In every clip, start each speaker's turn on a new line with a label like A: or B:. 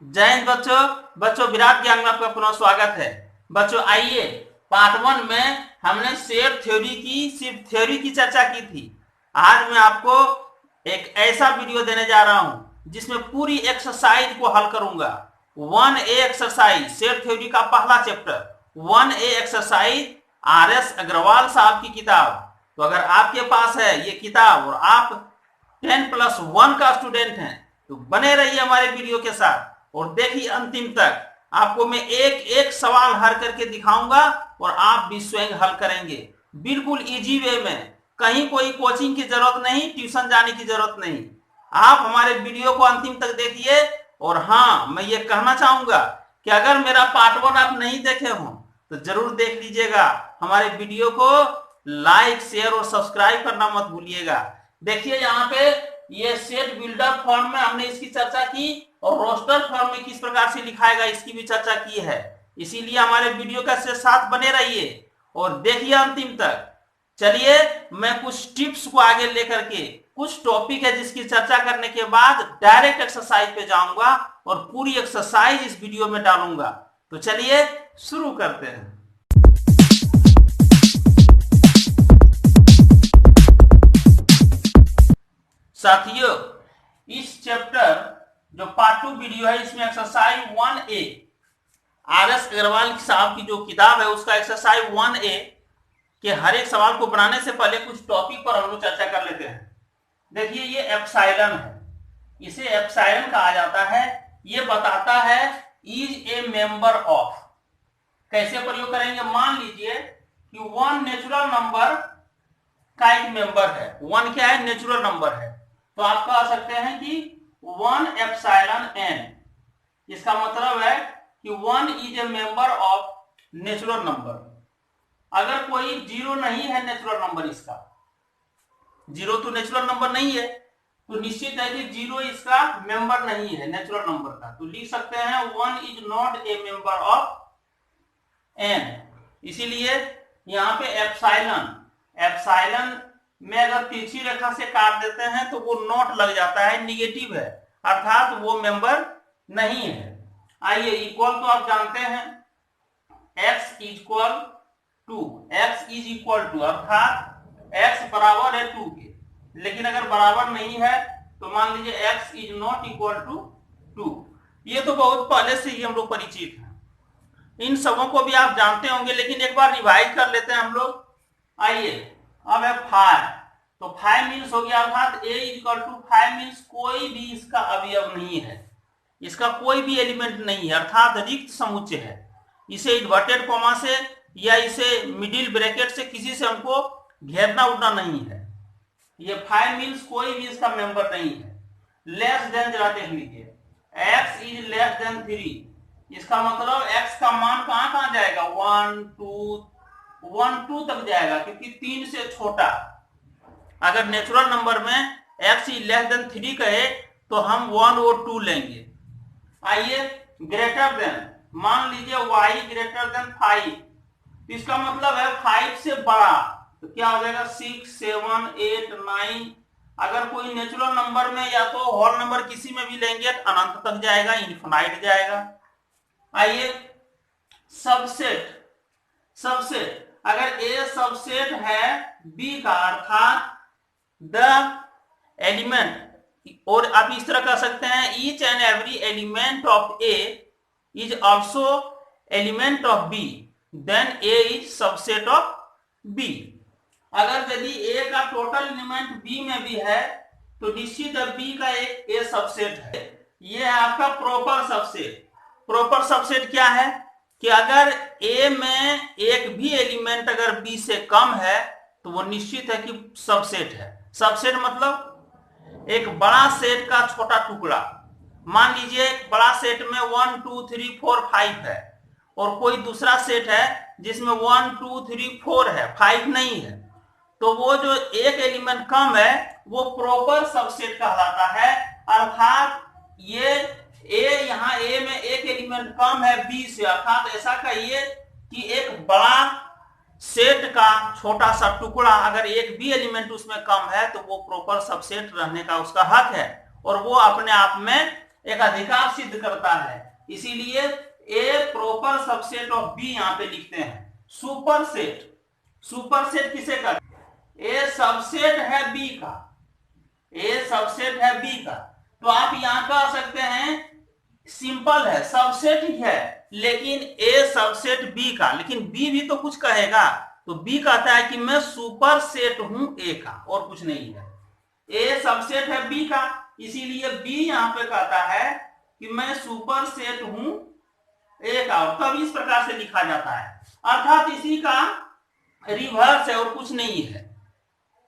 A: जय हिंद बच्चों। बच्चों विराट ज्ञान में आपका पुनः स्वागत है। बच्चों आइए, पार्ट 1 में हमने शेयर थ्योरी की सिर्फ थ्योरी की चर्चा की थी। आज मैं आपको एक ऐसा वीडियो देने जा रहा हूं जिसमें पूरी एक्सरसाइज को हल करूंगा। 1A एक्सरसाइज, शेयर थ्योरी का पहला chapter 1A exercise, RS Agarwal साहब की किताब। तो अगर आपके पास है ये किताब और आप 10+1 का स्टूडेंट हैं तो बने रहिए हमारे वीडियो के साथ और देखिए अंतिम तक। आपको मैं एक एक सवाल हल करके दिखाऊंगा और आप भी स्वयं हल करेंगे बिल्कुल इजी वे में। कहीं कोई कोचिंग की जरूरत नहीं, ट्यूशन जाने की जरूरत नहीं। आप हमारे वीडियो को अंतिम तक देखिए। और हाँ, मैं ये कहना चाहूंगा कि अगर मेरा पार्ट 1 आप नहीं देखे हो तो जरूर देख लीजिएगा। हमारे वीडियो को लाइक, शेयर और सब्सक्राइब करना मत भूलिएगा। देखिए यहाँ पे ये सेट बिल्डर फॉर्म में हमने इसकी चर्चा की और रोस्टर फॉर्म में किस प्रकार से लिखाएगा इसकी भी चर्चा की है। इसीलिए हमारे वीडियो का साथ बने रहिए और देखिए अंतिम तक। चलिए मैं कुछ टिप्स को आगे लेकर के कुछ टॉपिक है जिसकी चर्चा करने के बाद डायरेक्ट एक्सरसाइज पे जाऊंगा और पूरी एक्सरसाइज इस वीडियो में डालूंगा। तो चलिए शुरू करते हैं। साथियों, इस चैप्टर जो पार्ट 2 वीडियो है इसमें एक्सरसाइज 1A RS अग्रवाल साहब की जो किताब है उसका एक्सरसाइज 1A के हर एक सवाल को बनाने से पहले कुछ टॉपिक पर हम लोग चर्चा कर लेते हैं। देखिए ये एप्सिलॉन है, इसे एप्सिलॉन कहा जाता है। ये बताता है इज ए मेंबर ऑफ। कैसे प्रयोग करेंगे? मान लीजिए कि 1 नेचुरल नंबर का एक मेंबर है। 1 क्या है? नेचुरल नंबर है। तो आप कह सकते हैं कि 1 एप्सिलॉन n। इसका मतलब है कि 1 is a member of natural number. अगर कोई जीरो नहीं है नेचुरल नंबर, इसका जीरो तो नेचुरल नंबर नहीं है, तो निश्चित है कि जीरो इसका मेंबर नहीं है नेचुरल नंबर का। तो लिख सकते हैं 1 is not a member of n। इसीलिए यहाँ पे एप्सिलॉन में अगर तिरछी रेखा से काट देते हैं तो वो नॉट लग जाता है, निगेटिव है, अर्थात वो मेंबर नहीं है। आइए, इक्वल तो आप जानते हैं, x इज इक्वल टू अर्थात x बराबर है 2 के। लेकिन अगर बराबर नहीं है तो मान लीजिए x is not equal to 2। ये तो बहुत पहले से ही हम लोग परिचित हैं, इन सबों को भी आप जानते होंगे, लेकिन एक बार रिवाइज कर लेते हैं हम लोग। आइए, अब है 5। तो 5 मीन्स हो गया, अर्थात a इक्वल टू 5 मीन्स कोई भी इसका अवयव नहीं है, इसका कोई भी एलिमेंट नहीं है, अर्थात रिक्त समुच्चय है। इसे इन्वर्टेड कॉमा से या इसे मिडिल ब्रैकेट से किसी से हमको घेरना उड़ना नहीं है। ये 5 मीन्स कोई भी इसका मेंबर नहीं है। लेस देन जरा देख लीजिए, x इज लेस देन 3। इसका मतलब x का मान कहां कहां जाएगा? 1 2 तक जाएगा, क्योंकि 3 से छोटा। अगर नेचुरल नंबर में x इज लेस देन 3 कहे तो हम 1 और 2 लेंगे। आइए, ग्रेटर देन, मान लीजिए y ग्रेटर देन 5। इसका मतलब है 5 से बड़ा, तो क्या हो जाएगा? 6 7 8 9। अगर कोई नेचुरल नंबर में या तो होल नंबर किसी में भी लेंगे तो अनंत तक जाएगा, इनफिनाइट जाएगा। आइए, सबसेट अगर A सबसेट है B का, अर्थात द एलिमेंट, और आप इस तरह कह सकते हैं each and every element of A is also element of B, then A is subset of B। अगर यदि A का टोटल एलिमेंट B में भी है तो निश्चित है B का एक A सबसेट है। ये है आपका प्रॉपर सबसेट। प्रॉपर सबसेट क्या है कि अगर A में एक भी एलिमेंट अगर B से कम है तो वो निश्चित है कि सबसेट है। सबसेट मतलब एक बड़ा सेट का छोटा टुकड़ा। मान लीजिए एक बड़ा सेट में 1 2 3 4 5 है और कोई दूसरा सेट है जिसमें 1 2 3 4 है, 5 नहीं है, तो वो जो एक एलिमेंट कम है वो प्रॉपर सबसेट कहलाता है। अर्थात ये A, यहाँ A में एक एलिमेंट कम है B से, अर्थात ऐसा कहिए कि एक बड़ा सेट का छोटा सा टुकड़ा अगर एक भी एलिमेंट उसमें कम है तो वो प्रॉपर सबसेट रहने का उसका हक है और वो अपने आप में एक अधिकार सिद्ध करता है, इसीलिए ए प्रॉपर सबसेट ऑफ बी यहां पे लिखते हैं। सुपरसेट, सुपरसेट किसे कहते हैं? ए सबसेट है बी का, ए सबसेट है बी का। तो आप यहां कह सकते हैं सिंपल है, सबसेट ही है, लेकिन ए सबसेट बी का, लेकिन बी भी तो कुछ कहेगा, तो बी कहता है कि मैं सुपरसेट हूं ए का, और कुछ नहीं है। ए सबसेट है बी का, इसीलिए बी यहां पे कहता है कि मैं सुपरसेट हूं ए का, और तब इस प्रकार से लिखा जाता है, अर्थात इसी का रिवर्स है और कुछ नहीं है।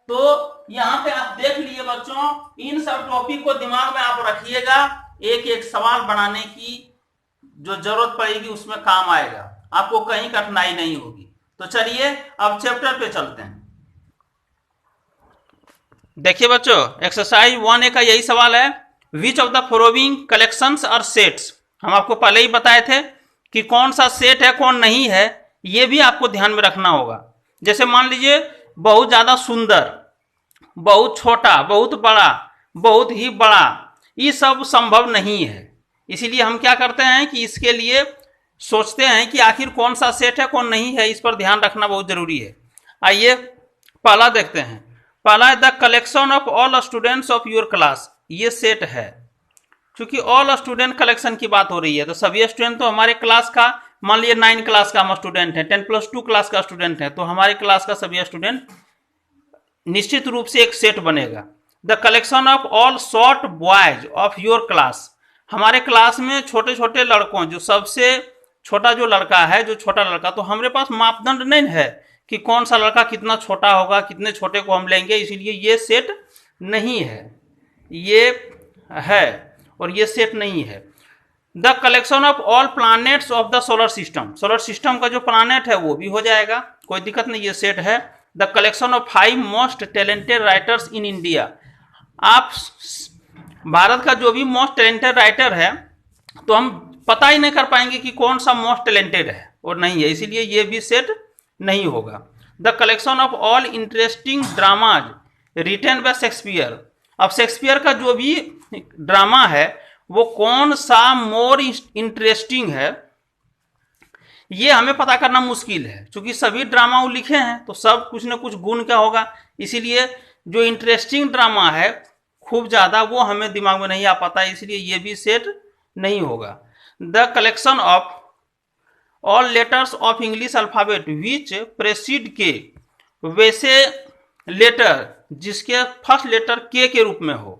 A: तो यहां पे आप देख लिए बच्चों, इन सब टॉपिक को दिमाग में आप रखिएगा, एक एक सवाल बनाने की जो जरूरत पड़ेगी उसमें काम आएगा, आपको कहीं कठिनाई नहीं होगी। तो चलिए अब चैप्टर पे चलते हैं। देखिए बच्चों, एक्सरसाइज 1A का यही सवाल है, which of the following collections are sets. हम आपको पहले ही बताए थे कि कौन सा सेट है कौन नहीं है, ये भी आपको ध्यान में रखना होगा। जैसे मान लीजिए बहुत ज्यादा सुंदर, बहुत छोटा, बहुत बड़ा, बहुत ही बड़ा, ये सब संभव नहीं है। इसीलिए हम क्या करते हैं कि इसके लिए सोचते हैं कि आखिर कौन सा सेट है कौन नहीं है, इस पर ध्यान रखना बहुत जरूरी है। आइए पहला देखते हैं। पहला है the collection of all students of your class, ये सेट है। क्योंकि ऑल स्टूडेंट कलेक्शन की बात हो रही है, तो सभी स्टूडेंट तो हमारे क्लास का, मान लीजिए 9 क्लास का हम स्टूडेंट है, 10+2 क्लास का स्टूडेंट है, तो हमारे क्लास का सभी स्टूडेंट निश्चित रूप से एक सेट बनेगा। The collection of all short boys of your class, हमारे क्लास में छोटे छोटे लड़कों, जो सबसे छोटा जो लड़का है, जो छोटा लड़का, तो हमारे पास मापदंड नहीं है कि कौन सा लड़का कितना छोटा होगा, कितने छोटे को हम लेंगे, इसीलिए ये सेट नहीं है, ये है और ये सेट नहीं है। The collection of all planets of the solar system, solar system का जो प्लैनेट है वो भी हो जाएगा, कोई दिक्कत नहीं, ये सेट है। The collection of 5 most talented writers in India, आप भारत का जो भी मोस्ट टैलेंटेड राइटर है, तो हम पता ही नहीं कर पाएंगे कि कौन सा मोस्ट टैलेंटेड है और नहीं है, इसीलिए ये भी सेट नहीं होगा। The collection of all interesting dramas written by Shakespeare, अब शेक्सपियर का जो भी ड्रामा है वो कौन सा मोर इंटरेस्टिंग है, ये हमें पता करना मुश्किल है, क्योंकि सभी ड्रामा वो लिखे हैं तो सब कुछ न कुछ गुण का होगा, इसीलिए जो इंटरेस्टिंग ड्रामा है खूब ज्यादा वो हमें दिमाग में नहीं आ पाता, इसलिए ये भी सेट नहीं होगा। The collection of all letters of English alphabet which precede K, वैसे लेटर जिसके फर्स्ट लेटर के रूप में हो।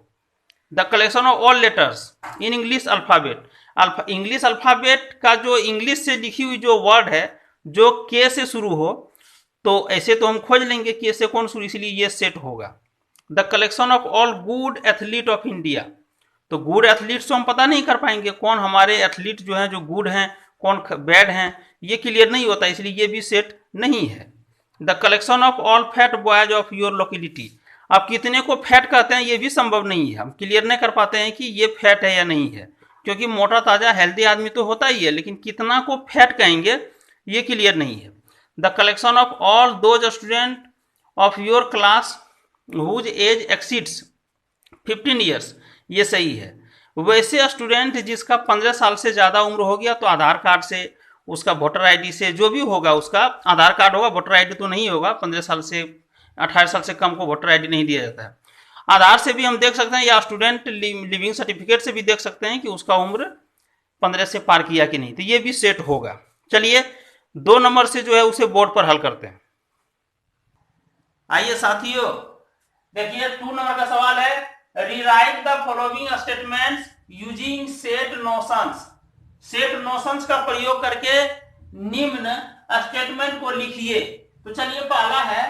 A: The collection of all letters in English alphabet, English alphabet का जो इंग्लिश से लिखी हुई जो वर्ड है जो के से शुरू हो, तो ऐसे तो हम खोज लेंगे के से कौन शुरू, इसलिए ये सेट होगा। The collection of all good athlete of India, तो गुड एथलीट्स तो हम पता नहीं कर पाएंगे कौन हमारे एथलीट जो हैं जो गुड हैं कौन बैड हैं, ये क्लियर नहीं होता, इसलिए ये भी सेट नहीं है। The collection of all fat boys of your locality, आप कितने को फैट कहते हैं ये भी संभव नहीं है, हम क्लियर नहीं कर पाते हैं कि ये फैट है या नहीं है, क्योंकि मोटा ताजा हेल्दी आदमी तो होता ही है, लेकिन कितना को फैट कहेंगे ये क्लियर नहीं है। The collection of all those student of your class whose age exceeds 15 years, ये सही है। वैसे स्टूडेंट जिसका 15 साल से ज़्यादा उम्र हो गया तो आधार कार्ड से, उसका वोटर आईडी से, जो भी होगा उसका आधार कार्ड होगा, वोटर आईडी तो नहीं होगा, 15 साल से 18 साल से कम को वोटर आईडी नहीं दिया जाता है। आधार से भी हम देख सकते हैं या स्टूडेंट लिविंग सर्टिफिकेट से भी देख सकते हैं कि उसका उम्र 15 से पार किया कि नहीं, तो ये भी सेट होगा। चलिए 2 नंबर से जो है उसे बोर्ड पर हल करते हैं। आइए साथियों, देखिए 2 नंबर का सवाल है, rewrite the following statements using set notions, set notions का प्रयोग करके निम्न स्टेटमेंट को लिखिए। तो चलिए पहला है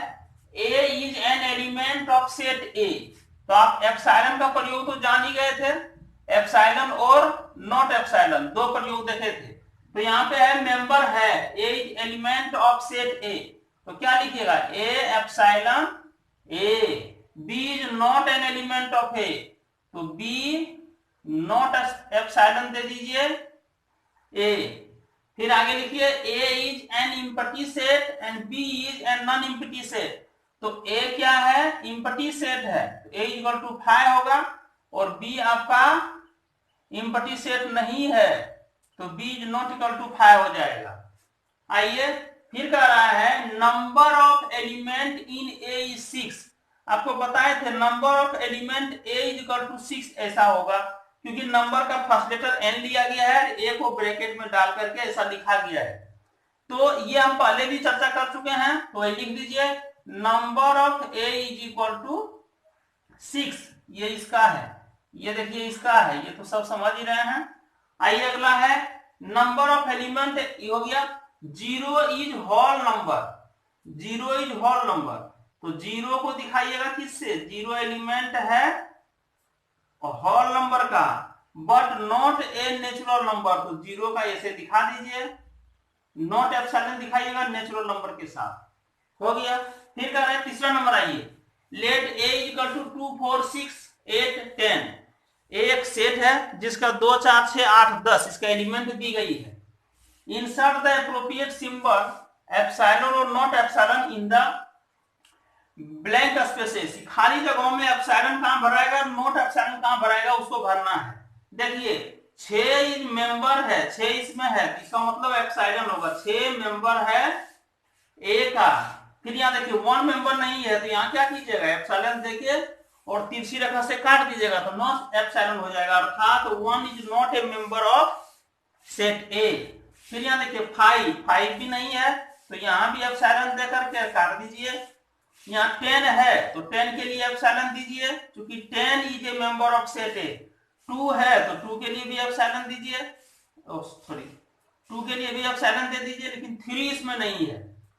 A: A is an element of set A, तो आप एप्सिलॉन का प्रयोग तो जान ही गए थे, एप्सिलॉन और नॉट एप्सिलॉन 2 प्रयोग देखे थे। तो यहाँ पे है मेंबर है, A is element of set A, तो क्या लिखिएगा A epsilon A. B is not an element of A, तो बी नॉट एप्सिलॉन दे दीजिए ए। फिर आगे लिखिए A is an empty set and B is an non empty set, तो A क्या है, इम्पटी सेट है, तो ए इक्वल टू 5 होगा और बी आपका एम्प्टी सेट नहीं है तो b is not equal to 5 हो जाएगा। आइए फिर कह रहा है number of element in A is 6। आपको बताए थे number of element A is equal to 6 ऐसा होगा क्योंकि नंबर का फर्स्ट लेटर n लिया गया है, ए को ब्रैकेट में डाल करके ऐसा लिखा गया है। तो ये हम पहले भी चर्चा कर चुके हैं, तो लिख दीजिए number of A is equal to 6। ये इसका है, ये देखिए इसका है, ये तो सब समझ ही रहे हैं। आइए अगला है नंबर ऑफ एलिमेंट, ये हो गया 0 is whole number. 0 is whole number, तो 0 को दिखाइएगा किससे, 0 एलिमेंट है होल नंबर का but not a natural number, तो 0 का ऐसे दिखा दीजिए, नॉट एप्सिलॉन दिखाइएगा नेचुरल नंबर के साथ। हो गया। फिर कह रहे हैं तीसरा नंबर, आइए लेट ए इक्वल टू 2 4 6 8 10। एक सेट है जिसका 2 4 6 8 10 इसका एलिमेंट दी गई है। Insert the appropriate symbol epsilon और not epsilon in the blank spaces. खाली जगहों में एप्सिलॉन कहां भराएगा, नॉट एप्सिलॉन कहां भराएगा, उसको भरना है। देखिए 6 मेंबर है, 6 इसमें है, इसका मतलब एप्सिलॉन होगा। 6 मेंबर है ए का, फिर यहाँ देखिए 1 मेंबर नहीं है, तो यहाँ क्या कीजिएगा एप्सिलॉन देके और तिरछी रेखा से काट दीजिएगा तो नॉट एप्सिलॉन हो जाएगा, अर्थात 1 is not a member of set ए। फिर यहाँ देखिए 5 भी नहीं है, तो यहाँ भी एप्सिलॉन देकर के काट दीजिए। यहाँ 10 है तो 10 के लिए एप्सिलॉन दीजिए, क्योंकि 10 is a member of set ए। 2 है तो 2 के लिए भी एप्सिलॉन दीजिए, सॉरी 2 के लिए भी एप्सिलॉन दे दीजिए, लेकिन 3 इसमें नहीं है,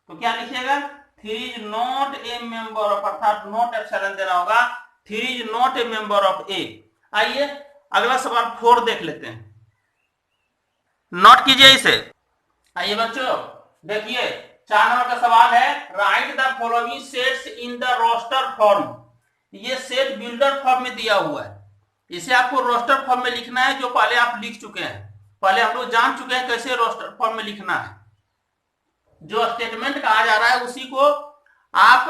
A: तो क्या लिखिएगा 3 is not a member of, अर्थात नॉट एप्सिलॉन देना होगा, 3 is not a member of A. आइए अगला सवाल 4 देख लेते हैं, नोट कीजिए इसे। आइए बच्चों देखिए 4 नंबर का सवाल है, write the following sets in the roster form. ये सेट बिल्डर फॉर्म में दिया हुआ है, इसे आपको रोस्टर फॉर्म में लिखना है, जो पहले आप लिख चुके हैं, पहले हम लोग जान चुके हैं कैसे रोस्टर फॉर्म में लिखना है। जो स्टेटमेंट कहा जा रहा है उसी को आप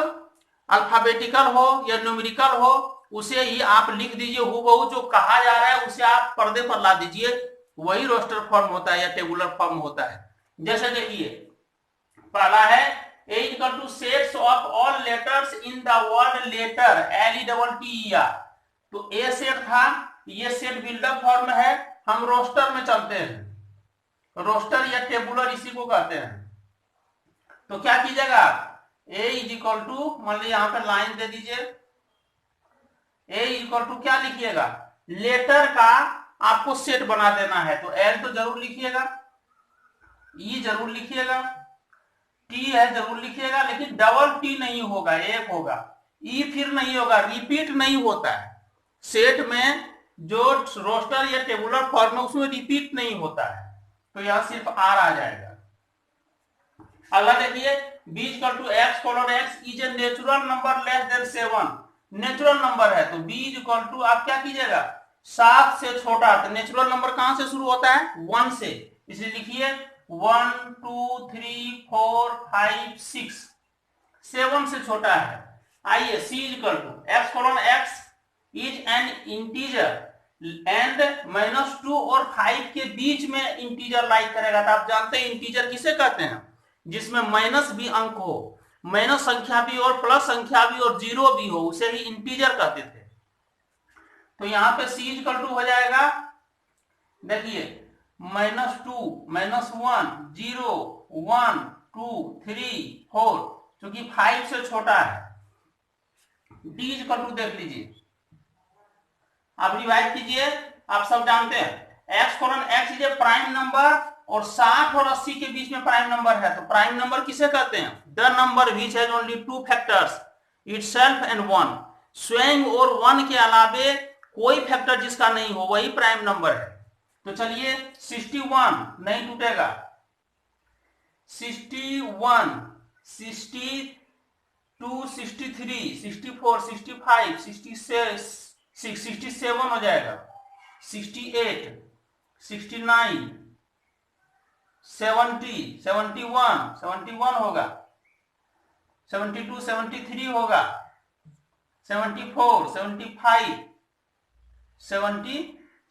A: अल्फाबेटिकल हो या न्यूमेरिकल हो उसे ही आप लिख दीजिए, हूबहू जो कहा जा रहा है उसे आप पर्दे पर ला दीजिए, वही रोस्टर फॉर्म होता है या टेबुलर फॉर्म होता है। जैसे देखिए पहला है A equal to sets of all letters in the word letter LETTER, तो ए सेट था, ये सेट बिल्डर फॉर्म है, हम रोस्टर में चलते हैं, रोस्टर या टेबुलर इसी को कहते हैं। तो क्या कीजिएगा A इज इक्वल टू, मान लीजिए यहां पर लाइन दे दीजिए, A इक्वल टू क्या लिखिएगा, लेटर का आपको सेट बना देना है, तो L तो जरूर लिखिएगा, E जरूर लिखिएगा, T है जरूर लिखिएगा, लेकिन डबल T नहीं होगा, एक होगा। E फिर नहीं होगा, रिपीट नहीं होता है सेट में, जो रोस्टर या टेबुलर फॉर्म है उसमें रिपीट नहीं होता है, तो यहां सिर्फ R आ जाएगा। अगला देखिए B equal to x is a natural number less than 7। Natural number है तो B इक्वल टू आप क्या कीजिएगा 7 से छोटा, तो नेचुरल नंबर कहां से शुरू होता है 1 से, इसलिए लिखिए 1 2 3 4 5 6, 7 से छोटा है। आइए C equal to x is an integer and -2 और 5 के बीच में इंटीजर लाइक करेगा, तो आप जानते हैं इंटीजर किसे कहते हैं, जिसमें माइनस भी अंक हो, माइनस संख्या भी और प्लस संख्या भी और जीरो भी हो, उसे ही इंटीजर कहते थे। तो यहां पे C इक्वल टू हो जाएगा, देखिए -2 -1 0 1 2 3 4, क्योंकि 5 से छोटा है। D इक्वल टू देख लीजिए, आप रिवाइज कीजिए, आप सब जानते हैं x is A prime number और 60 और 80 के बीच में प्राइम नंबर है, तो प्राइम नंबर किसे कहते हैं, the number which has only 2 factors itself and 1। स्वयं और 1 के अलावे कोई फैक्टर जिसका नहीं हो वही प्राइम नंबर है। तो चलिए 61 नहीं टूटेगा, 61 62 63 64 65 66 67 हो जाएगा, 68 69 70 71 होगा, 72 73 होगा, 74 75 76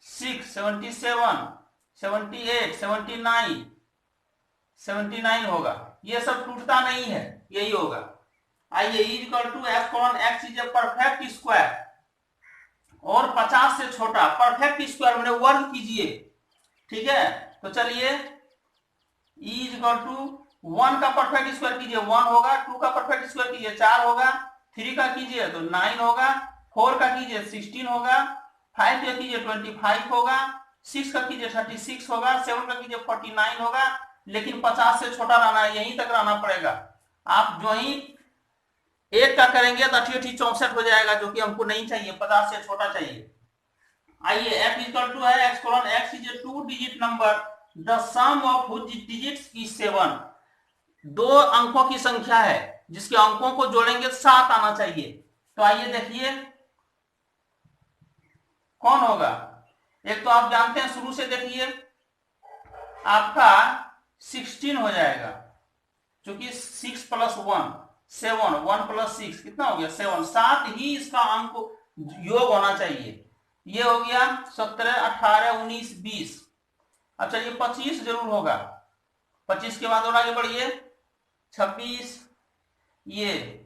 A: 6, 77, 78, 79 होगा। ये सब टूटता नहीं है, यही होगा। आइए, equal to x colon x is a perfect square, और 50 से छोटा परफेक्ट स्क्वायर मैंने वर्ग कीजिए, ठीक है। तो चलिए, इज इक्वल टू 1 का परफेक्ट स्क्वायर कीजिए 1 होगा, 2 का परफेक्ट स्क्वायर कीजिए 4 होगा, 3 का कीजिए तो 9 होगा, 4 का कीजिए 16 होगा, 5 का कीजिए 25 होगा, 6 का कीजिए 36 होगा, 7 का कीजिए 49 होगा। लेकिन 50 से छोटा रहना है, यहीं तक रहना पड़ेगा। आप जो ही 1 का करेंगे तो 64 हो जाएगा, जो कि हमको नहीं चाहिए, 50 से छोटा चाहिए। आइए, f इक्वल टू है x colon x is a 2 digit number, the sum of which digits is 7। 2 अंकों की संख्या है जिसके अंकों को जोड़ेंगे 7 आना चाहिए। तो आइए देखिए कौन होगा। एक तो आप जानते हैं, शुरू से देखिए, आपका 16 हो जाएगा, क्योंकि 6 प्लस 1 7, 1 प्लस 6 कितना हो गया 7। साथ ही इसका अंक योग होना चाहिए। ये हो गया 17, 18, 19, 20। अब चलिए 25 जरूर होगा। 25 के बाद और आगे बढ़िए, 26, ये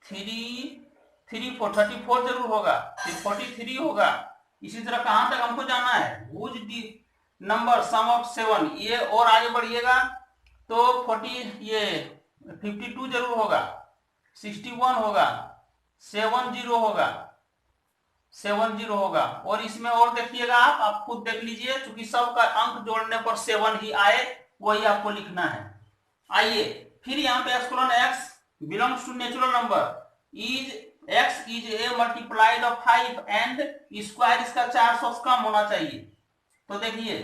A: 34 जरूर होगा, फिर 43 होगा। इसी तरह कहां तक हमको जाना है, which the number sum of 7, ये और आगे बढ़िएगा तो 52 जरूर होगा, 61 होगा, 70 होगा। और इसमें और देखिएगा, आप खुद देख लीजिए, क्योंकि सबका अंक जोड़ने पर 7 ही आए, वही आपको लिखना है। आइए, फिर यहाँ पे x colon x belongs to natural number is x is a multiplied of 5 and square इसका 400 से कम होना चाहिए। तो देखिए,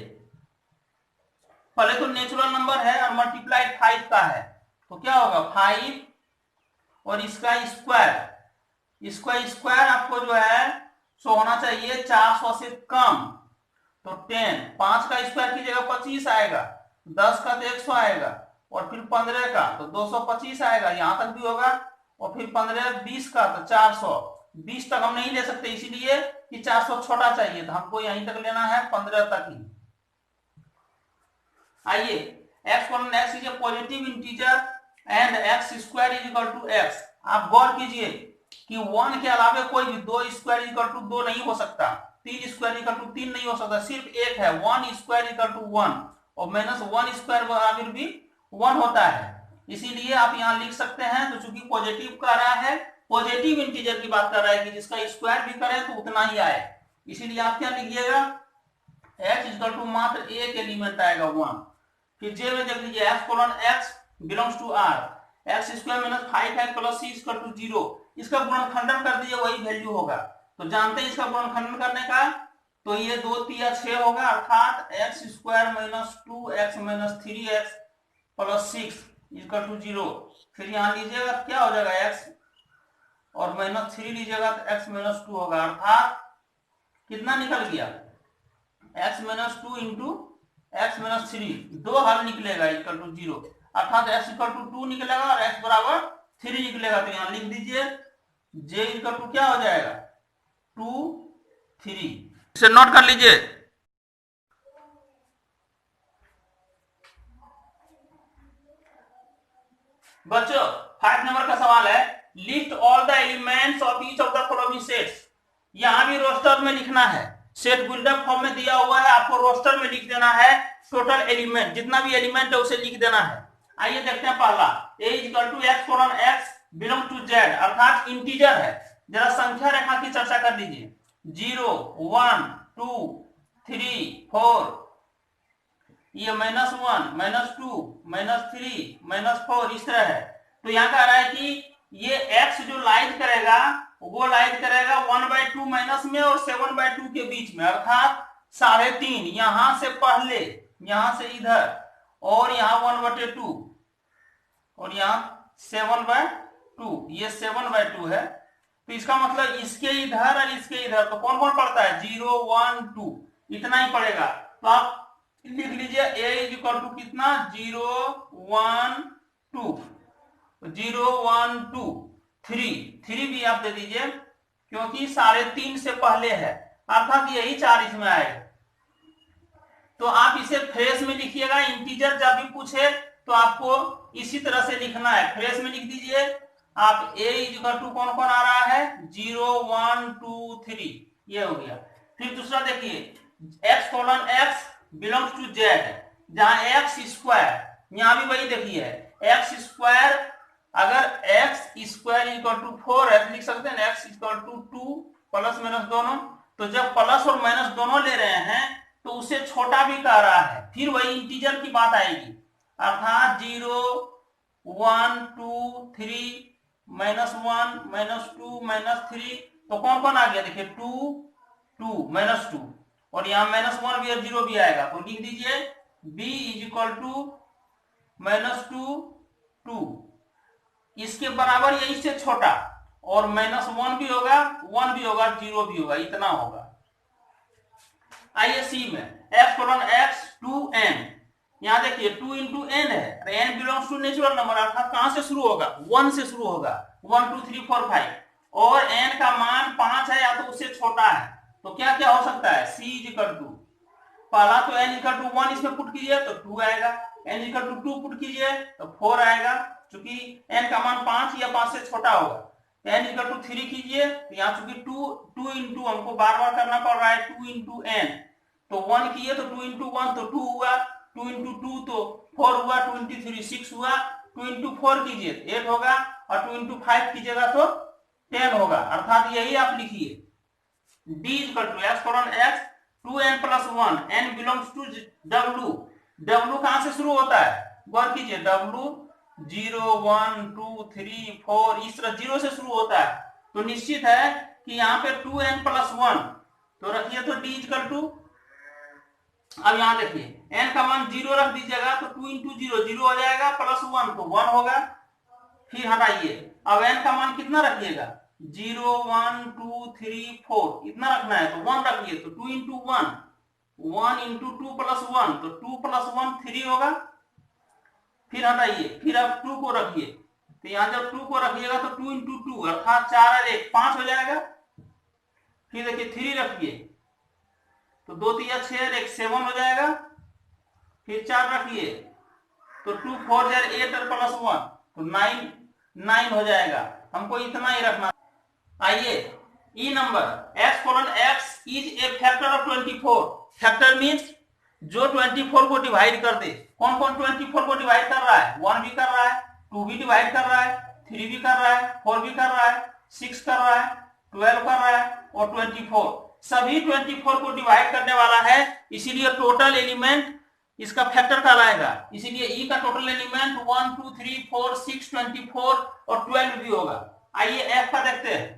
A: पहले तो नेचुरल नंबर है और मल्टीप्लाइड 5 का है, तो क्या होगा 5 और इसका स्क्वायर आपको जो है सो होना चाहिए 400 से कम। तो 10, 5 का स्क्वायर की जगह 25 आएगा, 10 का तो 100 आएगा, और फिर 15 का तो 225 आएगा, यहां तक भी होगा। और फिर 15, 20 का तो 400। 20 तक हम नहीं ले सकते, इसीलिए कि 400 छोटा चाहिए, तो हमको यहीं तक लेना है 15 तक ही। आइए, x colon x is a positive integer and x square is equal to x. आप गौर कीजिए कि 1 के अलावे कोई भी 2 स्क्वायर इक्वल टू 2 नहीं हो सकता, 3 स्क्वायर इक्वल टू 3 नहीं हो सकता, सिर्फ एक है 1 स्क्वायर इक्वल टू 1, और -1 स्क्वायर बराबर भी 1 होता है। इसीलिए आप यहां लिख सकते हैं, तो चूंकि पॉजिटिव कर रहा है, पॉजिटिव इंटीजर की बात कर रहा है कि जिसका स्क्वायर भी करें तो उतना ही आए, इसीलिए आप क्या लिखिएगा, x इक्वल टू मात्र एक एलिमेंट आएगा 1। फिर जे में देख लीजिए, x colon x belongs to r, x square minus 5 plus c equal to 0। इसका गुणनखंडन कर दीजिए, वही वैल्यू होगा। तो जानते हैं इसका गुणनखंडन करने का, तो ये 2 3 6 होगा, अर्थात x square minus 2x minus 3x plus 6 equal to 0। फिर यहाँ लीजिएगा क्या हो जाएगा, x और -3 लीजिएगा तो x माइनस 2 होगा, अर्थात कितना निकल गया, x minus 2 into x minus 3, 2 हल निकलेगा इक्वल टू 0, अर्थात x इक्वल टू 2 निकलेगा और x बराबर 3 निकलेगा। तो यहाँ लिख दीजिए j इक्वल टू क्या हो जाएगा 2 3। इसे नोट कर लीजिए। बच्चों 5 नंबर का सवाल है, list all the elements of each of the following sets. यहां भी रोस्टर में लिखना है, सेट बिल्डअप फॉर्म में दिया हुआ है, आपको रोस्टर में लिख देना है, टोटल एलिमेंट जितना भी एलिमेंट है उसे लिख देना है। आइए देखते हैं पहला, a equal to x colon x belong to Z, अर्थात इंटीजर है। जरा संख्या रेखा की चर्चा कर लीजिए, 0 1 2 3 4, ये -1 -2 -3 -4 इस तरह है। तो यहाँ कह रहा है कि ये x जो लाइट करेगा वो लाइट करेगा 1/2 माइनस में और 7/2 के बीच में, अर्थात 3.5 यहां से पहले, यहां से इधर, और यहाँ 1/2 और यहाँ 7/2, ये 7/2 है। तो इसका मतलब इसके इधर और इसके इधर, तो कौन कौन पड़ता है 0 1 2, इतना ही पड़ेगा। तो आप लिख लीजिए a इज इक्वल टू कितना 0 1 2, 0 1 2 3 भी आप दे दीजिए, क्योंकि 3.5 से पहले है, अर्थात यही 4 इसमें आएगा। तो आप इसे फ्रेश में लिखिएगा। इंटीजर जब भी पूछे तो आपको इसी तरह से लिखना है, फ्रेश में लिख दीजिए आप। a इक्वल टू कौन कौन आ रहा है, 0 1 2 3, ये हो गया। फिर दूसरा देखिए, x colon x belongs to z है, जहां x स्क्वायर, यहां भी वही देखिए x स्क्वायर, अगर x स्क्वायर इक्वल टू 4 है तो लिख सकते हैं x equal to 2 plus minus दोनों। तो जब प्लस और माइनस दोनों ले रहे हैं तो उससे छोटा भी कह रहा है, फिर वही इंटीजर की बात आएगी, अर्थात 0 1 2 3 -1 -2 -3, तो कौन कौन आ गया देखिए 2 2 -2, और यहाँ -1 भी और 0 भी आएगा। तो लिख दीजिए b इज इक्वल टू -2 2, इसके बराबर या इससे छोटा, और -1 भी होगा 1 भी होगा 0 भी होगा, इतना होगा। आइए सी में x कोलन x 2n, यहां देखिए 2 इंटू n है, n belongs to natural number, अर्थात कहां से शुरू होगा, 1 से शुरू होगा, 1 2 3 4 5, और n का मान 5 है या तो उससे छोटा है, तो क्या क्या हो सकता है, c इज इक्वल टू, पहला तो n इक्वल टू 1 इसमें पुट कीजिए तो 2 आएगा, n इक्वल टू 2 पुट कीजिए तो 4 आएगा, चूंकि n का मान 5 या 5 से छोटा होगा। n इक्वल टू 3 कीजिए तो यहाँ चूंकि 2 इंटू हमको बार बार करना पड़ रहा है, 2 इंटू n, तो 1 किए तो 2 इंटू 1 तो 2 हुआ, 2 इंटू 2 तो 4 हुआ, 2 इंटू 3 6 हुआ, 2 इंटू 4 कीजिए 8 होगा, और 2 इंटू 5 कीजिएगा तो 10 होगा, अर्थात यही आप लिखिए d equal to x colon x 2n plus 1, n belongs to w, w कहां से शुरू होता है, गौर कीजिए w 0 1 2 3 4 इस तरह 0 से शुरू होता है, तो निश्चित है कि यहाँ पे 2n प्लस 1, तो रखिए तो d इक्वल टू, अब यहां देखिए n का मान 0 रख दीजिएगा तो 2 इंटू 0 0 हो जाएगा, प्लस 1 तो 1 होगा, फिर हटाइए, अब n का मान कितना रखिएगा 0 1 2 3 4 इतना रखना है, तो 1 रखिए तो 2 इंटू 1 1 इंटू 2 प्लस 1 तो 2 प्लस 1 3 होगा, फिर हटाइए, फिर अब 2 को रखिए, तो यहां जब 2 को रखिएगा तो 2 इंटू 2 अर्थात 4 और 1 5 हो जाएगा, फिर देखिए 3 रखिए तो 2 3 6 1 7 हो जाएगा, फिर 4 रखिए तो 2 4 8 और प्लस 1 तो 9 हो जाएगा, हमको इतना ही रखना। आइए E number x colon x is a factor of 24, factor means जो 24 को डिवाइड कर दे, कौन कौन 24 को डिवाइड कर रहा है, 1 भी कर रहा है, 2 भी डिवाइड कर रहा है, 3 भी कर रहा है, 4 भी कर रहा है, 6 कर रहा है, 12 कर रहा है, और 24 सभी 24 को डिवाइड करने वाला है, इसीलिए टोटल एलिमेंट इसका फैक्टर कहलाएगा, इसीलिए ई का टोटल एलिमेंट 1 2 3 4 6 24 और 12 भी होगा। आइए एफ का देखते हैं,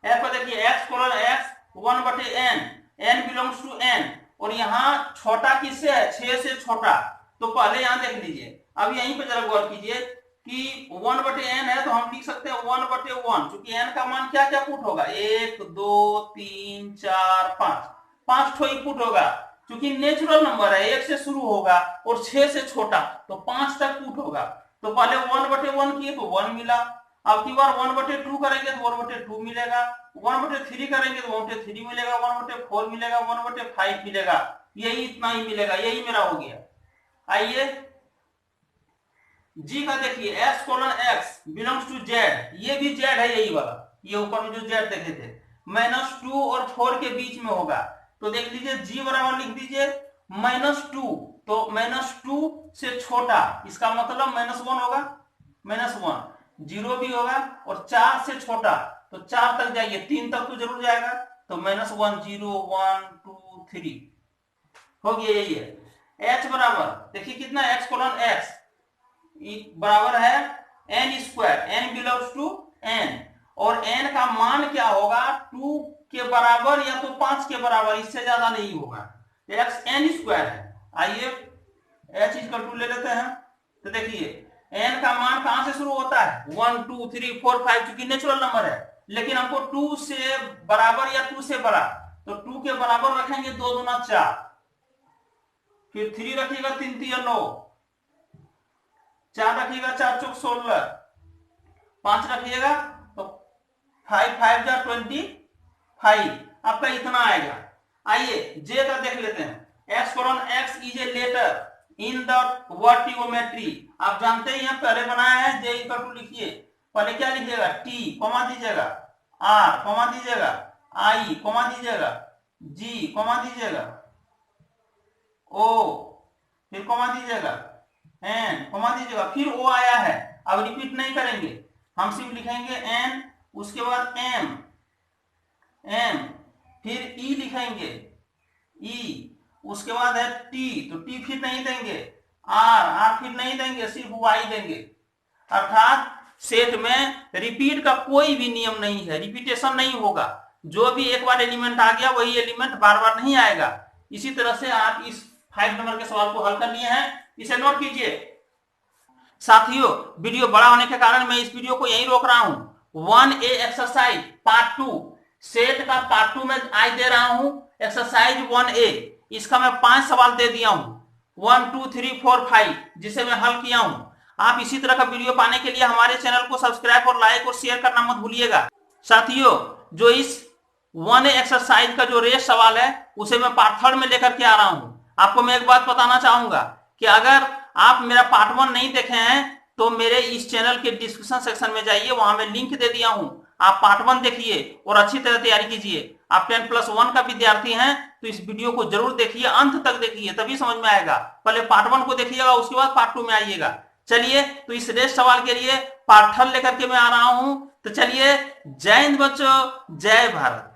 A: एफ को देखिए x colon x 1/n, n belongs to n, और यहाँ छोटा किससे है, 6 से छोटा, तो पहले यहाँ देख लीजिए, अब यहीं पे जरा गौर कीजिए कि 1/n है तो हम लिख सकते हैं 1/1, क्योंकि n का मान क्या क्या पुट होगा 1 2 3 4 5, 5 ठो पुट होगा, क्योंकि नेचुरल नंबर है 1 से शुरू होगा और 6 से छोटा तो 5 तक पुट होगा, तो पहले 1/1 किए तो 1 मिला, अब की बार 1/2 करेंगे तो 1/2 मिलेगा, 1/3 करेंगे तो 1/3 मिलेगा, 1/4 मिलेगा, 1/5 मिलेगा, यही इतना ही मिलेगा, यही मेरा हो गया। आइए जी का देखिए x colon x belongs to z, ये भी z है यही वाला, ये ऊपर में जो z देखे थे, -2 और 4 के बीच में होगा, तो देख लीजिए g बराबर लिख दीजिए -2, तो -2 से छोटा, इसका मतलब -1 होगा, -1 0 भी होगा, और 4 से छोटा तो 4 तक जाइए, 3 तक तो जरूर जाएगा, तो -1 0 1 2 3 हो गया, यही है। h बराबर देखिए कितना, x कोलन x बराबर है n square, n belongs to n, और n का मान क्या होगा 2 के बराबर या तो 5 के बराबर, इससे ज्यादा नहीं होगा, x n स्क्वायर है। आइए h इक्वल टू ले लेते हैं, तो देखिए n का मान कहां से शुरू होता है 1 2 3 4 5, क्योंकि नेचुरल नंबर है, लेकिन हमको 2 से बराबर या 2 से बड़ा, तो 2 के बराबर रखेंगे 2 दूना 4, फिर 3 रखिएगा 3 3 9, 4 रखिएगा 4 चौक 16, 5 रखिएगा तो 5 5 जा 25, आपका इतना आएगा। आइए जे का देख लेते हैं। x is a letter in the word trigonometry. आप जानते ही हैं, पहले बनाया है जे इक्वल टू लिखिए, पहले क्या लिखिएगा, टी कॉमा दीजिएगा, आर कॉमा दीजिएगा, आई कॉमा दीजिएगा, जी कॉमा दीजिएगा, ओ फिर कॉमा दीजिएगा, एन कॉमा दीजिएगा, फिर ओ आया है। अब रिपीट नहीं करेंगे, हम सिर्फ लिखेंगे एन, उसके बाद एम, एम फिर ई लिखेंगे, ई उसके बाद है टी, तो टी फिर नहीं देंगे, आर, आर फिर नहीं देंगे, सिर्फ वाई देंगे। अर्थात सेट में रिपीट का कोई भी नियम नहीं है, रिपीटेशन नहीं होगा। जो भी एक बार एलिमेंट आ गया वही एलिमेंट बार बार नहीं आएगा। इसी तरह से आप इस 5 नंबर के सवाल को हल कर लिए हैं, इसे नोट कीजिए। साथियों, वीडियो बड़ा होने के कारण मैं इस वीडियो को यहीं रोक रहा हूं। 1A एक्सरसाइज पार्ट 2 सेट का पार्ट 2 में आज दे रहा हूं एक्सरसाइज 1A। इसका मैं 5 सवाल दे दिया हूं, 1 2 3 4 5, जिसे मैं हल किया हूं। आप इसी तरह का वीडियो पाने के लिए हमारे चैनल को सब्सक्राइब और लाइक और शेयर करना मत भूलिएगा। साथियों, जो इस 1A एक्सरसाइज का जो रेस सवाल है उसे मैं पार्ट 3 में लेकर के आ रहा हूं। आपको मैं एक बात बताना चाहूंगा कि अगर आप मेरा पार्ट 1 नहीं देखे हैं तो मेरे इस चैनल के डिस्क्रिप्शन सेक्शन में जाइए, वहां मैं लिंक दे दिया हूं। आप पार्ट 1 देखिए और अच्छी तरह तैयारी कीजिए। आप 10+1 का विद्यार्थी हैं तो इस वीडियो को जरूर देखिए, अंत तक देखिए, तभी समझ में आएगा। पहले पार्ट 1 को देखिएगा, उसके बाद पार्ट 2 में आइएगा। चलिए, तो इस रेस सवाल के लिए पार्ट 3 लेकर के मैं आ रहा हूं। तो चलिए, जय हिंद बच्चों, जय भारत।